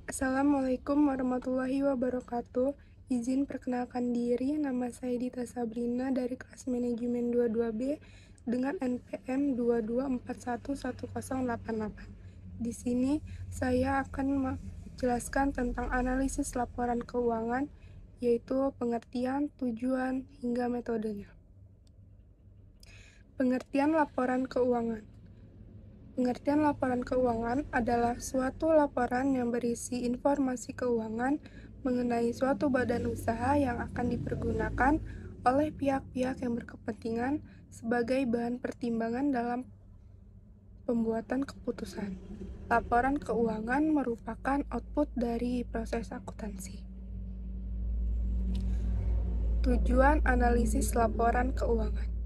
Assalamualaikum warahmatullahi wabarakatuh. Izin perkenalkan diri, nama saya Dita Sabrina dari kelas manajemen 22B dengan NPM 224110888. Di sini saya akan menjelaskan tentang analisis laporan keuangan, yaitu pengertian, tujuan, hingga metodenya. Pengertian laporan keuangan. Pengertian laporan keuangan adalah suatu laporan yang berisi informasi keuangan mengenai suatu badan usaha yang akan dipergunakan oleh pihak-pihak yang berkepentingan sebagai bahan pertimbangan dalam pembuatan keputusan. Laporan keuangan merupakan output dari proses akuntansi. Tujuan analisis laporan keuangan.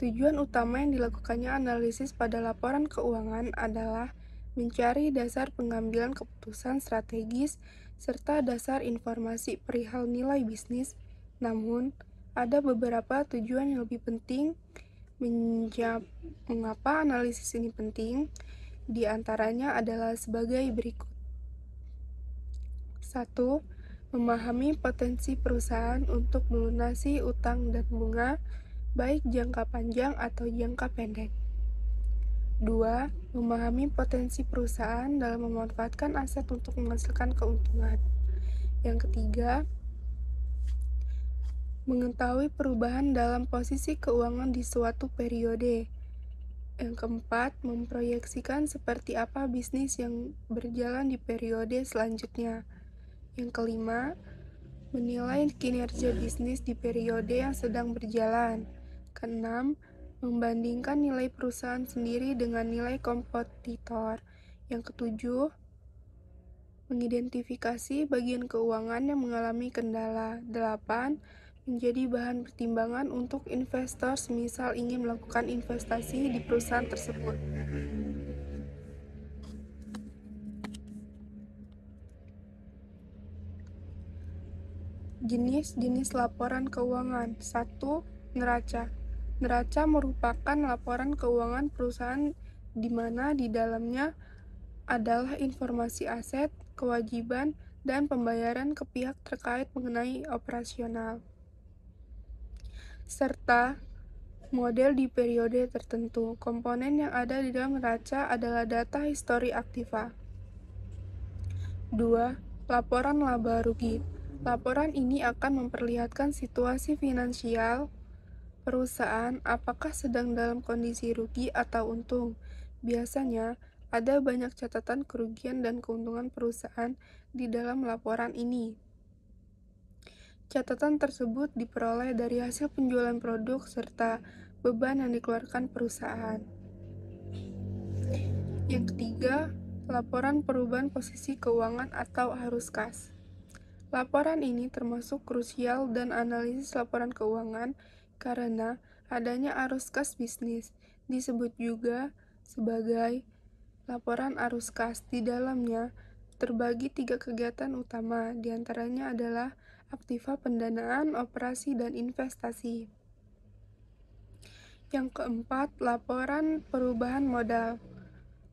Tujuan utama yang dilakukannya analisis pada laporan keuangan adalah mencari dasar pengambilan keputusan strategis serta dasar informasi perihal nilai bisnis. Namun, ada beberapa tujuan yang lebih penting. Mengapa analisis ini penting? Di antaranya adalah sebagai berikut. 1. Memahami potensi perusahaan untuk melunasi utang dan bunga, baik jangka panjang atau jangka pendek. 2. Memahami potensi perusahaan dalam memanfaatkan aset untuk menghasilkan keuntungan. Yang ketiga, mengetahui perubahan dalam posisi keuangan di suatu periode. Yang keempat, memproyeksikan seperti apa bisnis yang berjalan di periode selanjutnya. Yang kelima, menilai kinerja bisnis di periode yang sedang berjalan. Keenam, membandingkan nilai perusahaan sendiri dengan nilai kompetitor. Yang ketujuh, mengidentifikasi bagian keuangan yang mengalami kendala. 8. Menjadi bahan pertimbangan untuk investor semisal ingin melakukan investasi di perusahaan tersebut. Jenis-jenis laporan keuangan. 1. Neraca. Neraca merupakan laporan keuangan perusahaan di mana di dalamnya adalah informasi aset, kewajiban, dan pembayaran ke pihak terkait mengenai operasional, serta model di periode tertentu. Komponen yang ada di dalam neraca adalah data histori aktiva. 2. Laporan laba rugi. Laporan ini akan memperlihatkan situasi finansial perusahaan, apakah sedang dalam kondisi rugi atau untung. Biasanya, ada banyak catatan kerugian dan keuntungan perusahaan di dalam laporan ini. Catatan tersebut diperoleh dari hasil penjualan produk serta beban yang dikeluarkan perusahaan. Yang ketiga, laporan perubahan posisi keuangan atau arus kas. Laporan ini termasuk krusial dan analisis laporan keuangan karena adanya arus kas bisnis. Disebut juga sebagai laporan arus kas. Di dalamnya terbagi 3 kegiatan utama, diantaranya adalah aktiva pendanaan, operasi, dan investasi. Yang keempat, laporan perubahan modal.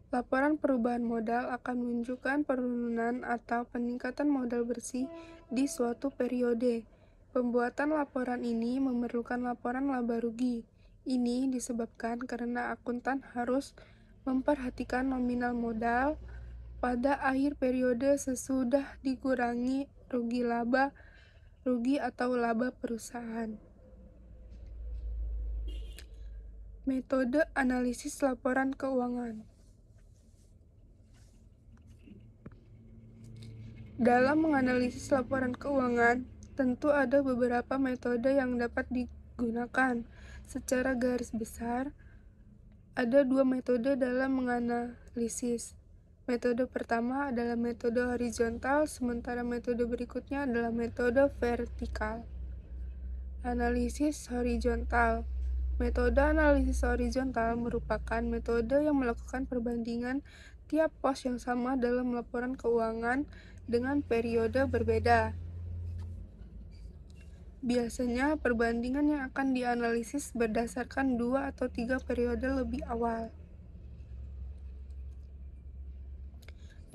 Laporan perubahan modal akan menunjukkan penurunan atau peningkatan modal bersih di suatu periode. Pembuatan laporan ini memerlukan laporan laba rugi. Ini disebabkan karena akuntan harus memperhatikan nominal modal pada akhir periode sesudah dikurangi rugi atau laba perusahaan. Metode analisis laporan keuangan. Dalam menganalisis laporan keuangan, tentu ada beberapa metode yang dapat digunakan. Secara garis besar, ada 2 metode dalam menganalisis. Metode pertama adalah metode horizontal, sementara metode berikutnya adalah metode vertikal. Analisis horizontal. Metode analisis horizontal merupakan metode yang melakukan perbandingan tiap pos yang sama dalam laporan keuangan dengan periode berbeda. Biasanya, perbandingan yang akan dianalisis berdasarkan 2 atau 3 periode lebih awal.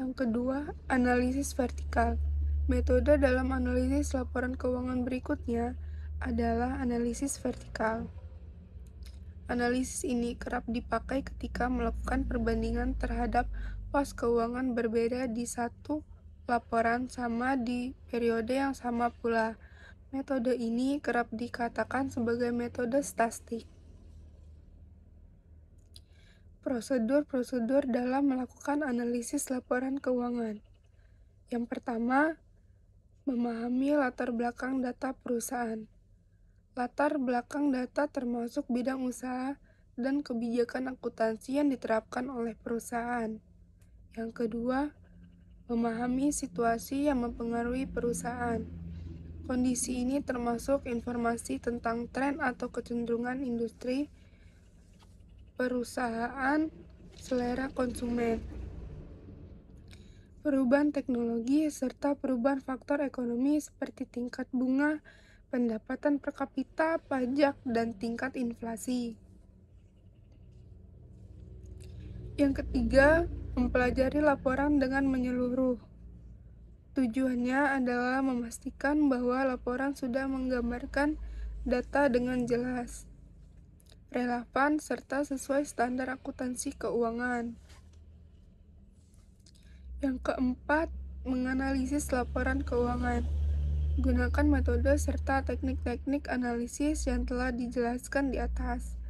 Yang kedua, analisis vertikal. Metode dalam analisis laporan keuangan berikutnya adalah analisis vertikal. Analisis ini kerap dipakai ketika melakukan perbandingan terhadap pos keuangan berbeda di satu laporan sama di periode yang sama pula. Metode ini kerap dikatakan sebagai metode statistik. Prosedur-prosedur dalam melakukan analisis laporan keuangan. Yang pertama, memahami latar belakang data perusahaan. Latar belakang data termasuk bidang usaha dan kebijakan akuntansi yang diterapkan oleh perusahaan. Yang kedua, memahami situasi yang mempengaruhi perusahaan. Kondisi ini termasuk informasi tentang tren atau kecenderungan industri, perusahaan, selera konsumen, perubahan teknologi, serta perubahan faktor ekonomi seperti tingkat bunga, pendapatan per kapita, pajak, dan tingkat inflasi. Yang ketiga, mempelajari laporan dengan menyeluruh. Tujuannya adalah memastikan bahwa laporan sudah menggambarkan data dengan jelas, relevan, serta sesuai standar akuntansi keuangan. Yang keempat, menganalisis laporan keuangan. Gunakan metode serta teknik-teknik analisis yang telah dijelaskan di atas.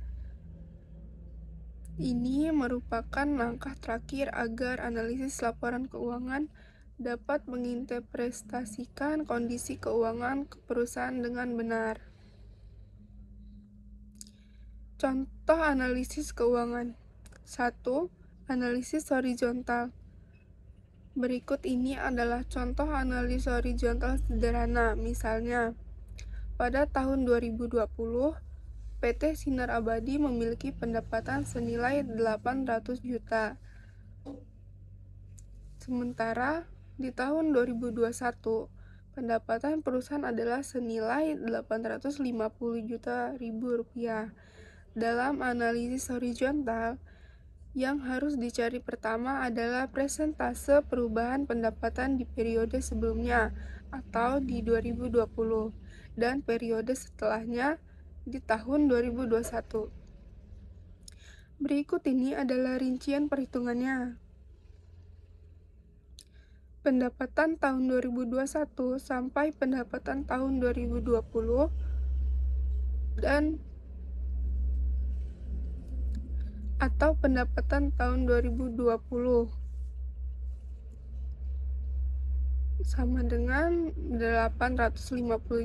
Ini merupakan langkah terakhir agar analisis laporan keuangan dapat menginterpretasikan kondisi keuangan perusahaan dengan benar. Contoh analisis keuangan. 1. Analisis horizontal. Berikut ini adalah contoh analisis horizontal sederhana. Misalnya, pada tahun 2020, PT Sinar Abadi memiliki pendapatan senilai 800 juta. Sementara di tahun 2021, pendapatan perusahaan adalah senilai 850 juta rupiah. Dalam analisis horizontal, yang harus dicari pertama adalah persentase perubahan pendapatan di periode sebelumnya atau di 2020 dan periode setelahnya di tahun 2021. Berikut ini adalah rincian perhitungannya. Pendapatan tahun 2021 sampai pendapatan tahun 2020 dan atau pendapatan tahun 2020 sama dengan 850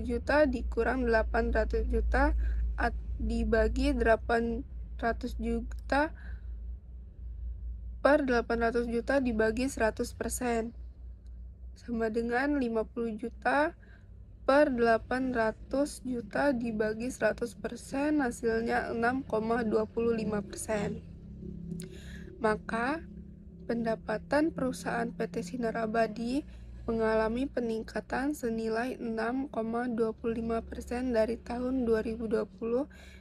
juta dikurang 800 juta dibagi 800 juta per 800 juta dibagi 100% sama dengan 50 juta per 800 juta dibagi 100%, hasilnya 6,25%. Maka pendapatan perusahaan PT Sinar Abadi mengalami peningkatan senilai 6,25% dari tahun 2020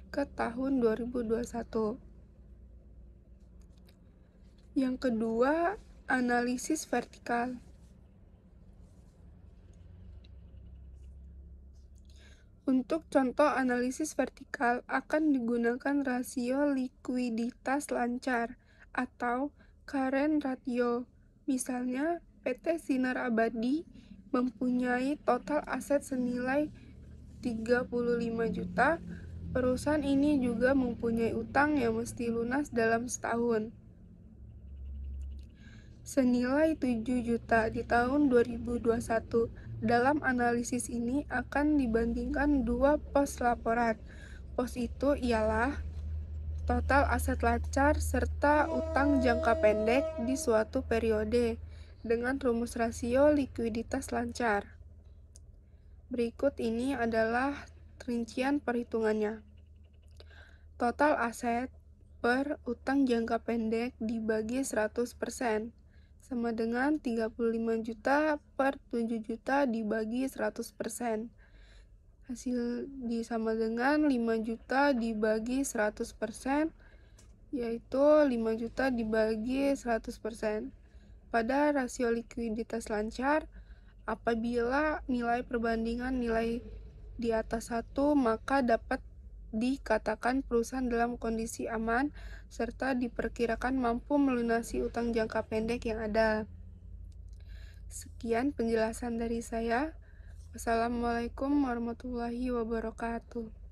ke tahun 2021. Yang kedua, analisis vertikal. Untuk contoh analisis vertikal akan digunakan rasio likuiditas lancar atau current ratio. Misalnya, PT Sinar Abadi mempunyai total aset senilai 35 juta. Perusahaan ini juga mempunyai utang yang mesti lunas dalam setahun senilai 7 juta di tahun 2021. Dalam analisis ini akan dibandingkan dua pos laporan. Pos itu ialah total aset lancar serta utang jangka pendek di suatu periode dengan rumus rasio likuiditas lancar. Berikut ini adalah rincian perhitungannya. Total aset per utang jangka pendek dibagi 100% sama dengan 35 juta per 7 juta dibagi 100%. Hasil sama dengan 5 juta dibagi 100%, yaitu 5 juta dibagi 100%. pada rasio likuiditas lancar. Apabila nilai perbandingan nilai di atas 1, maka dapat dikatakan perusahaan dalam kondisi aman serta diperkirakan mampu melunasi utang jangka pendek yang ada. Sekian penjelasan dari saya. Wassalamualaikum warahmatullahi wabarakatuh.